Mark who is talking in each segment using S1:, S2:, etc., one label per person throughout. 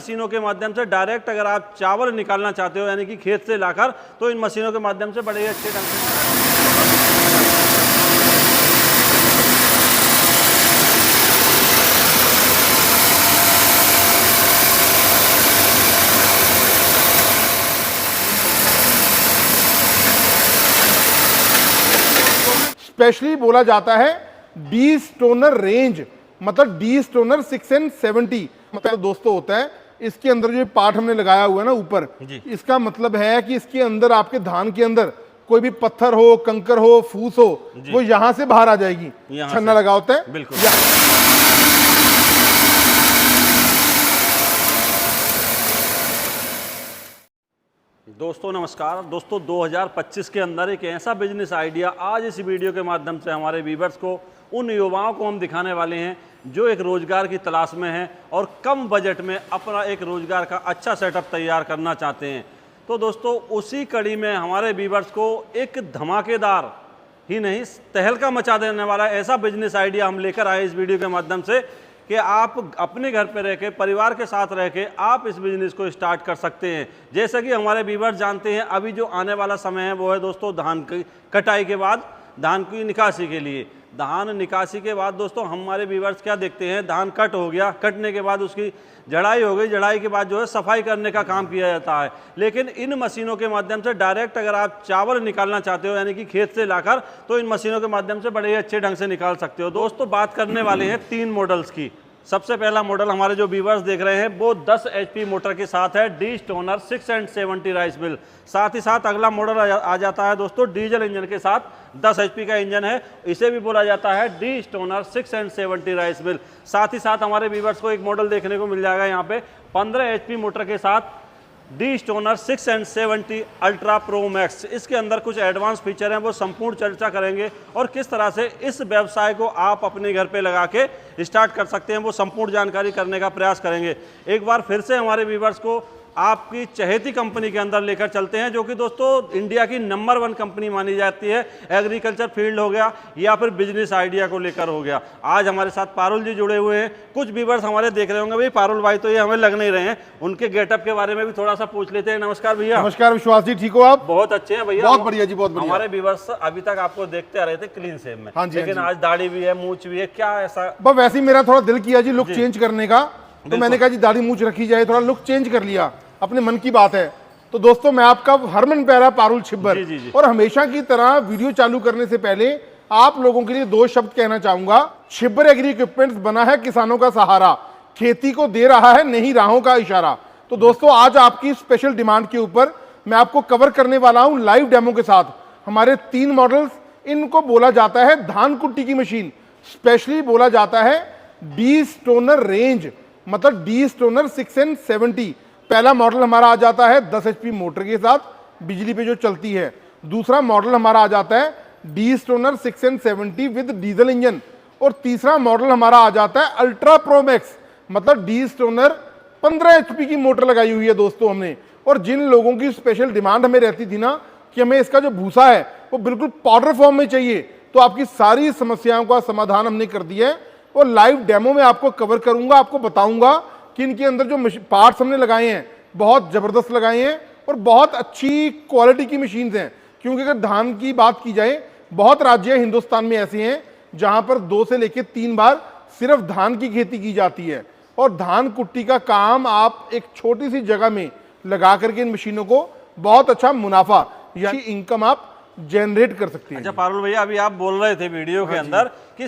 S1: मशीनों के माध्यम से डायरेक्ट अगर आप चावल निकालना चाहते हो यानी कि खेत से लाकर, तो इन मशीनों के माध्यम से बड़े ही अच्छे ढंग से।
S2: स्पेशली बोला जाता है डी स्टोनर रेंज, मतलब डी स्टोनर 670 मतलब दोस्तों होता है। इसके अंदर जो पार्ट हमने लगाया हुआ है ना ऊपर, इसका मतलब है कि इसके अंदर आपके धान के अंदर कोई भी पत्थर हो, कंकर हो, फूस हो, वो यहां से बाहर आ जाएगी। छन्ना लगा होता है
S1: बिल्कुल। दोस्तों नमस्कार। दोस्तों 2025 के अंदर एक ऐसा बिजनेस आइडिया आज इस वीडियो के माध्यम से हमारे व्यूअर्स को, उन युवाओं को हम दिखाने वाले हैं जो एक रोजगार की तलाश में हैं और कम बजट में अपना एक रोजगार का अच्छा सेटअप तैयार करना चाहते हैं। तो दोस्तों उसी कड़ी में हमारे व्यूअर्स को एक धमाकेदार ही नहीं, तहलका मचा देने वाला ऐसा बिजनेस आइडिया हम लेकर आए इस वीडियो के माध्यम से कि आप अपने घर पे रह के, परिवार के साथ रह के आप इस बिज़नेस को स्टार्ट कर सकते हैं। जैसा कि हमारे व्यूअर्स जानते हैं, अभी जो आने वाला समय है वो है दोस्तों धान की कटाई के बाद धान की निकासी के लिए। धान निकासी के बाद दोस्तों हमारे व्यूअर्स क्या देखते हैं, धान कट हो गया, कटने के बाद उसकी जड़ाई हो गई, जड़ाई के बाद जो है सफाई करने का काम किया जाता है। लेकिन इन मशीनों के माध्यम से डायरेक्ट अगर आप चावल निकालना चाहते हो यानी कि खेत से लाकर, तो इन मशीनों के माध्यम से बड़े ही अच्छे ढंग से निकाल सकते हो। दोस्तों बात करने वाले हैं 3 मॉडल्स की। सबसे पहला मॉडल हमारे जो व्यूअर्स देख रहे हैं वो 10 HP मोटर के साथ है, डी स्टोनर 670 राइस मिल। साथ ही साथ अगला मॉडल आ जाता है दोस्तों डीजल इंजन के साथ, 10 HP का इंजन है, इसे भी बोला जाता है डी स्टोनर 670 राइस मिल। साथ ही साथ हमारे व्यूअर्स को एक मॉडल देखने को मिल जाएगा यहाँ पे 15 HP मोटर के साथ D stoner 670 ultra pro max. इसके अंदर कुछ एडवांस फीचर हैं, वो संपूर्ण चर्चा करेंगे और किस तरह से इस व्यवसाय को आप अपने घर पे लगा के स्टार्ट कर सकते हैं, वो संपूर्ण जानकारी करने का प्रयास करेंगे। एक बार फिर से हमारे व्यूअर्स को आपकी चहेती कंपनी के अंदर लेकर चलते हैं, जो कि दोस्तों इंडिया की नंबर 1 कंपनी मानी जाती है। एग्रीकल्चर फील्ड हो गया या फिर बिजनेस आइडिया को लेकर हो गया। आज हमारे साथ पारुल जी जुड़े हुए हैं। कुछ व्यूअर्स हमारे देख रहे होंगे, भाई पारुल भाई तो ये हमें लग नहीं रहे हैं, उनके गेटअप के बारे में भी थोड़ा सा पूछ लेते हैं। नमस्कार भैया।
S2: नमस्कार विश्वास जी, ठीक हो आप?
S1: बहुत अच्छे हैं भैया।
S2: बहुत बढ़िया जी, बहुत बढ़िया।
S1: हमारे व्यूअर्स अभी तक आपको देखते आ रहे थे क्लीन शेव में,
S2: हाँ जी,
S1: लेकिन आज दाढ़ी भी है, मूंछ भी है, क्या ऐसा?
S2: बस वैसे ही मेरा थोड़ा दिल किया जी लुक चेंज करने का, तो मैंने कहा जी दाढ़ी मूंछ रखी जाए, थोड़ा लुक चेंज कर लिया, अपने मन की बात है। तो दोस्तों मैं आपका हरमन प्यारा पारुल छिब्बर, और हमेशा की तरह वीडियो चालू करने से पहले आप लोगों के लिए 2 शब्द कहना चाहूंगा। छिब्बर एग्री इक्विपमेंट्स बना है किसानों का सहारा, खेती को दे रहा है नई राहों का इशारा। तो दोस्तों आज आपकी स्पेशल डिमांड के ऊपर मैं आपको कवर करने वाला हूं लाइव डेमो के साथ हमारे 3 मॉडल्स। इनको बोला जाता है धान कुट्टी की मशीन, स्पेशली बोला जाता है डी स्टोनर रेंज, मतलब डी स्टोनर 670। पहला मॉडल हमारा आ जाता है 10 HP मोटर के साथ, बिजली पे जो चलती है। दूसरा मॉडल हमारा आ जाता है D stoner 670 with diesel engine, और तीसरा मॉडल हमारा आ जाता है अल्ट्रा प्रो मैक्स, मतलब डी स्टोनर 15 HP की मोटर लगाई हुई है दोस्तों हमने। और जिन लोगों की स्पेशल डिमांड हमें रहती थी ना कि हमें इसका जो भूसा है वो बिल्कुल पाउडर फॉर्म में चाहिए, तो आपकी सारी समस्याओं का समाधान हमने कर दिया है। और लाइव डेमो में आपको कवर करूंगा, आपको बताऊंगा कि इनके अंदर जो पार्ट्स हमने लगाए हैं बहुत ज़बरदस्त लगाए हैं और बहुत अच्छी क्वालिटी की मशीन्स हैं। क्योंकि अगर धान की बात की जाए, बहुत राज्य हिंदुस्तान में ऐसे हैं जहां पर 2 से लेकर 3 बार सिर्फ धान की खेती की जाती है, और धान कुट्टी का काम आप एक छोटी सी जगह में लगा करके इन मशीनों को बहुत अच्छा मुनाफा या इनकम आप जनरेट कर सकते हैं।
S1: अच्छा पारुल भैया, अभी आप बोल रहे थे वीडियो के अंदर कि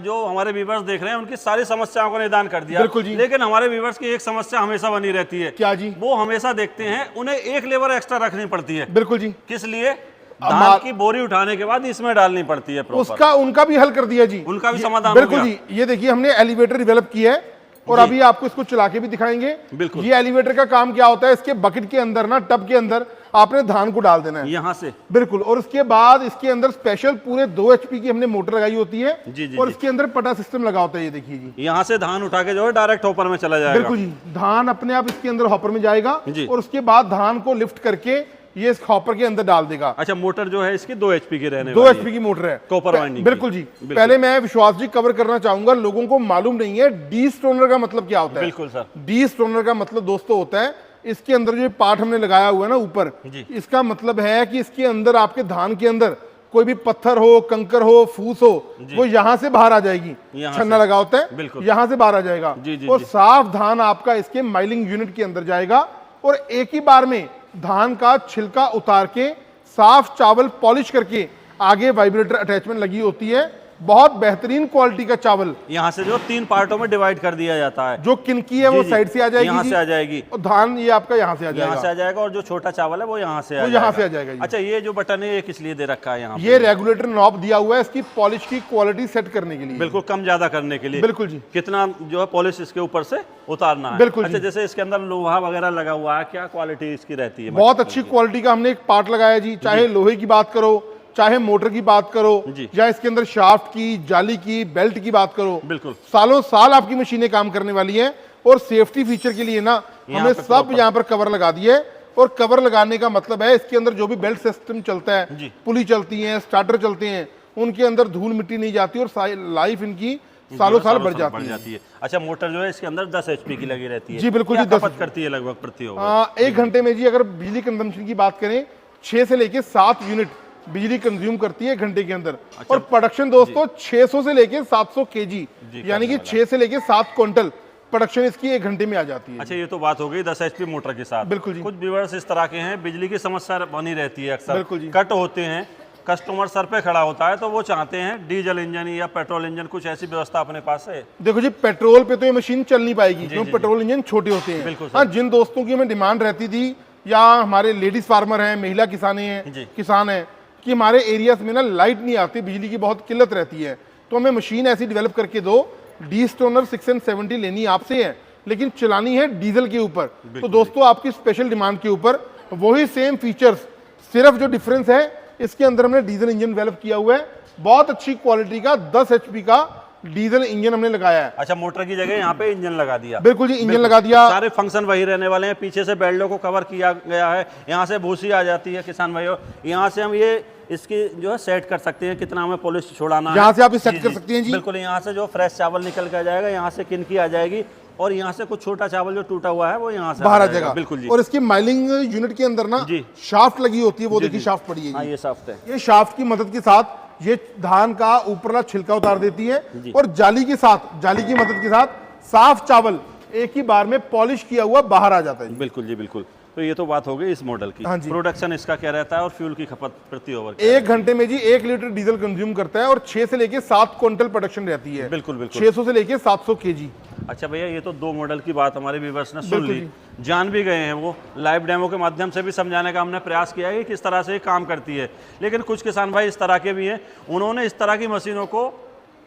S1: जो हमारे व्यूअर्स देख रहे हैं उनकी सारी समस्याओं का निदान कर दिया।
S2: बिल्कुल जी।
S1: लेकिन हमारे व्यूअर्स की एक समस्या हमेशा बनी रहती है।
S2: क्या जी?
S1: वो हमेशा देखते हैं उन्हें एक लेबर एक्स्ट्रा रखनी पड़ती है।
S2: बिल्कुल जी।
S1: किस लिए? धान की बोरी उठाने के बाद इसमें डालनी पड़ती है प्रॉपर।
S2: उसका उनका भी हल कर दिया जी,
S1: उनका भी समाधान।
S2: बिल्कुल जी। ये देखिए हमने एलिवेटर डेवलप किया है और अभी आपको इसको चला के भी दिखाएंगे।
S1: बिल्कुल।
S2: ये एलिवेटर का काम क्या होता है, इसके बकेट के अंदर ना, टब के अंदर आपने धान को डाल देना है
S1: यहाँ से।
S2: बिल्कुल। और उसके बाद इसके अंदर स्पेशल पूरे 2 HP की हमने मोटर लगाई होती है। और इसके अंदर पटा सिस्टम लगा होता है। ये देखिए जी,
S1: यहाँ से धान उठा के जो है डायरेक्ट हॉपर में चला जाएगा।
S2: बिल्कुल जी। धान अपने आप इसके अंदर हॉपर में जाएगा और उसके बाद धान को लिफ्ट करके ये इस हॉपर के अंदर डाल देगा।
S1: अच्छा, मोटर जो है इसकी 2 HP की रहने
S2: 2
S1: वाली
S2: HP की मोटर है,
S1: कॉपर वाइंडिंग।
S2: बिल्कुल जी। पहले मैं विश्वास जी कवर करना चाहूंगा, लोगों को मालूम नहीं है डी स्टोनर का मतलब क्या होता है।
S1: बिल्कुल सर।
S2: डी स्टोनर का मतलब दोस्तों होता है, इसके अंदर जो पार्ट हमने लगाया हुआ है ना ऊपर, इसका मतलब है कि इसके अंदर आपके धान के अंदर कोई भी पत्थर हो, कंकर हो, फूस हो, वो यहाँ से बाहर आ जाएगी। छन्ना लगा होता है, यहाँ से बाहर आ जाएगा और साफ धान आपका इसके माइलिंग यूनिट के अंदर जाएगा और एक ही बार में धान का छिलका उतार के साफ चावल पॉलिश करके आगे वाइब्रेटर अटैचमेंट लगी होती है। बहुत बेहतरीन क्वालिटी का चावल
S1: यहाँ से जो 3 पार्टों में डिवाइड कर दिया जाता है।
S2: जो किनकी है वो साइड से आ जाएगी,
S1: यहाँ से आ जाएगी,
S2: और धान ये आपका यहाँ से आ जाएगा,
S1: यहाँ से आ जाएगा, और जो छोटा चावल है वो यहाँ से
S2: आ जाएगा।
S1: अच्छा, ये जो बटन है ये किस लिए दे रखा है यहाँ?
S2: ये रेगुलेटर नॉब दिया हुआ है इसकी पॉलिश की क्वालिटी सेट करने के लिए,
S1: बिल्कुल कम ज्यादा करने के लिए।
S2: बिल्कुल जी,
S1: कितना जो है पॉलिश इसके ऊपर से उतारना है।
S2: बिल्कुल।
S1: अच्छा, जैसे इसके अंदर लोहा वगैरह लगा हुआ है, क्या क्वालिटी इसकी रहती है?
S2: बहुत अच्छी क्वालिटी का हमने एक पार्ट लगाया जी। चाहे लोहे की बात करो, चाहे मोटर की बात करो, या इसके अंदर शाफ्ट की, जाली की, बेल्ट की बात करो,
S1: बिल्कुल
S2: सालों साल आपकी मशीनें काम करने वाली हैं। और सेफ्टी फीचर के लिए ना हमने सब यहाँ पर कवर लगा दिए। और कवर लगाने का मतलब है इसके अंदर जो भी बेल्ट सिस्टम चलता है, पुली चलती है, स्टार्टर चलते हैं, उनके अंदर धूल मिट्टी नहीं जाती और लाइफ इनकी सालों साल बढ़ जाती है।
S1: अच्छा, मोटर जो है इसके अंदर 10 HP की लगी रहती है
S2: जी, बिल्कुल जी।
S1: 10 करती है लगभग प्रति ओवर।
S2: 1 घंटे में जी अगर बिजली कंजम्पशन की बात करें 6 से लेके 7 यूनिट बिजली कंज्यूम करती है घंटे के अंदर। और प्रोडक्शन दोस्तों 600 से लेके 700 kg, यानी कि 6 से लेके 7 क्विंटल प्रोडक्शन इसकी 1 घंटे में आ जाती है।
S1: अच्छा, ये तो बात हो गई 10 HP मोटर के साथ।
S2: बिल्कुल जी।
S1: कुछ व्यूअर्स इस तरह के हैं, बिजली की समस्या बनी रहती है अक्सर,
S2: बिल्कुल जी।
S1: कट होते हैं, कस्टमर सर पे खड़ा होता है, तो वो चाहते हैं डीजल इंजन या पेट्रोल इंजन, कुछ ऐसी व्यवस्था अपने पास है?
S2: देखो जी, पेट्रोल पे तो ये मशीन चल नहीं पाएगी क्योंकि पेट्रोल इंजन छोटे होते हैं। हाँ, जिन दोस्तों की हमें डिमांड रहती थी, या हमारे लेडीज फार्मर हैं, महिला किसान हैं कि हमारे एरियाज में ना लाइट नहीं आती, बिजली की बहुत किल्लत रहती है, तो हमें मशीन ऐसी डेवलप करके दो। डी स्टोनर 670 लेनी आपसे है, लेकिन चलानी है डीजल के ऊपर। तो दोस्तों आपकी स्पेशल डिमांड के ऊपर वही सेम फीचर्स, सिर्फ जो डिफरेंस है इसके अंदर हमने डीजल इंजन डेवलप किया हुआ है। बहुत अच्छी क्वालिटी का 10 HP का डीजल इंजन हमने लगाया है।
S1: अच्छा, मोटर की जगह यहाँ पे इंजन लगा दिया?
S2: बिल्कुल जी, इंजन लगा दिया।
S1: सारे फंक्शन वही रहने वाले हैं। पीछे से बेल्टों को कवर किया गया है, यहाँ से भूसी आ जाती है किसान भाइयों, यहाँ से हम ये इसकी जो है सेट कर सकते हैं, कितना हमें पॉलिश छोड़ाना है,
S2: यहाँ से आप सेट कर सकते हैं जी।
S1: बिल्कुल, यहाँ से जो फ्रेश चावल निकल के जाएगा, यहाँ से किनकी आ जाएगी, और यहाँ से कुछ छोटा चावल जो टूटा हुआ है वो यहाँ से
S2: बाहर आ जाएगा।
S1: बिल्कुल जी।
S2: और इसकी माइलिंग यूनिट के अंदर ना शाफ्ट लगी होती है, वो देखिए शाफ्ट पड़ी है।
S1: हाँ, ये शाफ्ट है।
S2: ये शाफ्ट की मदद के साथ ये धान का ऊपरला छिलका उतार देती है, और जाली की मदद के साथ साफ चावल एक ही बार में पॉलिश किया हुआ बाहर आ जाता है।
S1: बिल्कुल जी, बिल्कुल। तो ये तो बात हो गई इस मॉडल की।
S2: हाँ जी।
S1: प्रोडक्शन इसका क्या रहता है और फ्यूल की खपत प्रति ओवर?
S2: 1 घंटे में जी 1 लीटर डीजल कंज्यूम करता है और 6 से लेके 7 क्विंटल प्रोडक्शन रहती है।
S1: बिल्कुल बिल्कुल।
S2: 600 से लेके 700 kg।
S1: अच्छा भैया, ये तो 2 मॉडल की बात हमारे व्यूअर्स ने सुन ली, जान भी गए हैं, वो लाइव डेमो के माध्यम से भी समझाने का हमने प्रयास किया है कि किस तरह से ये काम करती है। लेकिन कुछ किसान भाई इस तरह के भी हैं, उन्होंने इस तरह की मशीनों को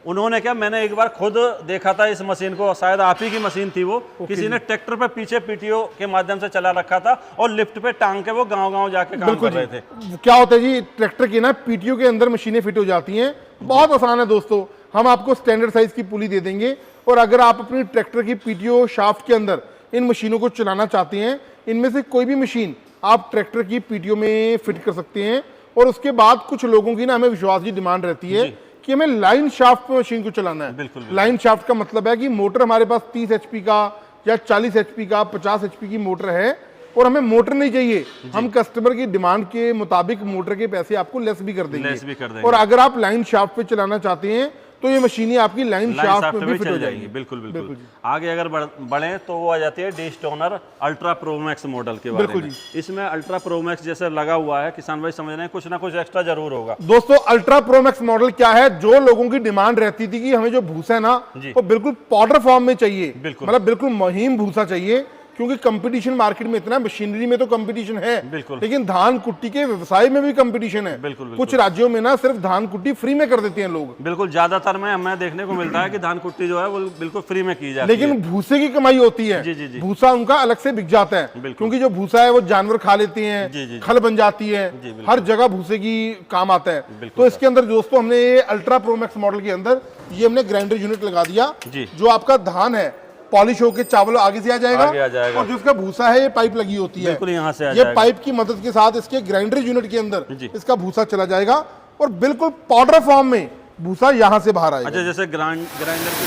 S1: क्या, मैंने एक बार खुद देखा था इस मशीन को, शायद आप ही की मशीन थी वो, किसी ने ट्रैक्टर पे पीछे पीटीओ के माध्यम से चला रखा था और लिफ्ट पे टांग के वो गांव-गांव जाके काम कर रहे थे।
S2: क्या होता है जी, ट्रैक्टर की ना पीटीओ के अंदर मशीनें फिट हो जाती हैं। बहुत आसान है दोस्तों, हम आपको स्टैंडर्ड साइज की पुली दे देंगे, और अगर आप अपनी ट्रैक्टर की पीटीओ शाफ्ट के अंदर इन मशीनों को चलाना चाहते हैं, इनमें से कोई भी मशीन आप ट्रैक्टर की पीटीओ में फिट कर सकते हैं। और उसके बाद कुछ लोगों की ना हमें विश्वास की डिमांड रहती है कि हमें लाइन शाफ्ट पे मशीन को चलाना है।
S1: बिल्कुल।
S2: लाइन शाफ्ट का मतलब है कि मोटर हमारे पास 30 HP का या 40 HP का 50 HP की मोटर है, और हमें मोटर नहीं चाहिए, हम कस्टमर की डिमांड के मुताबिक मोटर के पैसे आपको लेस भी कर देंगे। और अगर आप लाइन शाफ्ट पे चलाना चाहते हैं तो ये मशीनें आपकी लाइन शाफ्ट में भी फिट हो जाएगी।
S1: बिल्कुल बिल्कुल। आगे अगर बढ़े तो वो आ जाती है D stoner ultra pro max model के बारे में। इसमें अल्ट्रा प्रो मैक्स जैसे लगा हुआ है, किसान भाई समझ रहे हैं कुछ ना कुछ एक्स्ट्रा जरूर होगा।
S2: दोस्तों, अल्ट्रा प्रो मैक्स मॉडल क्या है, जो लोगों की डिमांड रहती थी कि हमें जो भूसा है ना वो बिल्कुल पाउडर फॉर्म में चाहिए, मतलब बिल्कुल महीन भूसा चाहिए, क्योंकि कंपटीशन मार्केट में इतना, मशीनरी में तो कंपटीशन है, लेकिन धान कुट्टी के व्यवसाय में भी कंपटीशन है। कुछ राज्यों में ना सिर्फ धान कुट्टी फ्री में कर देते हैं लोग।
S1: बिल्कुल, ज्यादातर में हमें देखने को मिलता है कि धान कुट्टी जो है वो बिल्कुल फ्री में की जाती है,
S2: लेकिन भूसे की कमाई होती है। भूसा उनका अलग से बिक जाता है, क्योंकि जो भूसा है वो जानवर खा लेते हैं, खल बन जाती है, हर जगह भूसे की काम आता है। तो इसके अंदर दोस्तों हमने अल्ट्रा प्रो मैक्स मॉडल के अंदर ये हमने ग्राइंडर यूनिट लगा दिया, जो आपका धान है पॉलिश होके चावल आगे से आ जाएगा,
S1: आगे आ जाएगा।
S2: और जो इसका भूसा है ये पाइप लगी होती है,
S1: बिल्कुल यहाँ से आ
S2: ये
S1: जाएगा।
S2: पाइप की मदद के साथ इसके ग्राइंडर यूनिट के अंदर
S1: जी।
S2: इसका भूसा चला जाएगा और बिल्कुल पाउडर फॉर्म में भूसा यहाँ से बाहर आएगा।
S1: अच्छा, जैसे ग्राइंडर की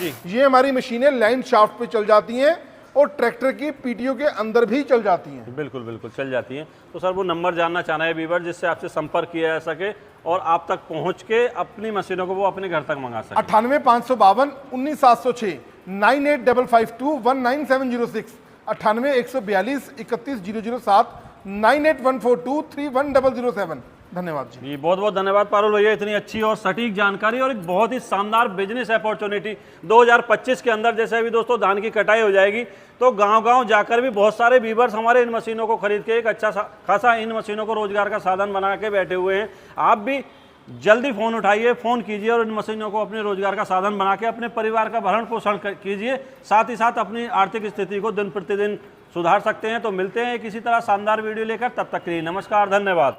S1: जी।
S2: ये हमारी मशीनें लाइन शाफ्ट पे चल जाती हैं और ट्रैक्टर की पीटीओ के अंदर भी चल जाती हैं।
S1: बिल्कुल बिल्कुल चल जाती हैं। तो सर वो नंबर जानना चाह रहे हैं वीवर जिससे आपसे संपर्क किया जा सके और आप तक पहुंच के अपनी मशीनों को वो अपने घर तक मंगा सके।
S2: 98 552 19 706 98 552 19706 98 142 31 007 98 142 31007। धन्यवाद जी।
S1: जी बहुत बहुत धन्यवाद पारुल भैया, इतनी अच्छी और सटीक जानकारी और एक बहुत ही शानदार बिजनेस अपॉर्चुनिटी 2025 के अंदर। जैसे अभी दोस्तों धान की कटाई हो जाएगी तो गांव-गांव जाकर भी बहुत सारे वीवर्स हमारे इन मशीनों को खरीद के एक अच्छा खासा इन मशीनों को रोजगार का साधन बना के बैठे हुए हैं। आप भी जल्दी फ़ोन उठाइए, फ़ोन कीजिए और इन मशीनों को अपने रोजगार का साधन बना के अपने परिवार का भरण पोषण कीजिए, साथ ही साथ अपनी आर्थिक स्थिति को दिन प्रतिदिन सुधार सकते हैं। तो मिलते हैं किसी तरह शानदार वीडियो लेकर, तब तक के लिए नमस्कार, धन्यवाद।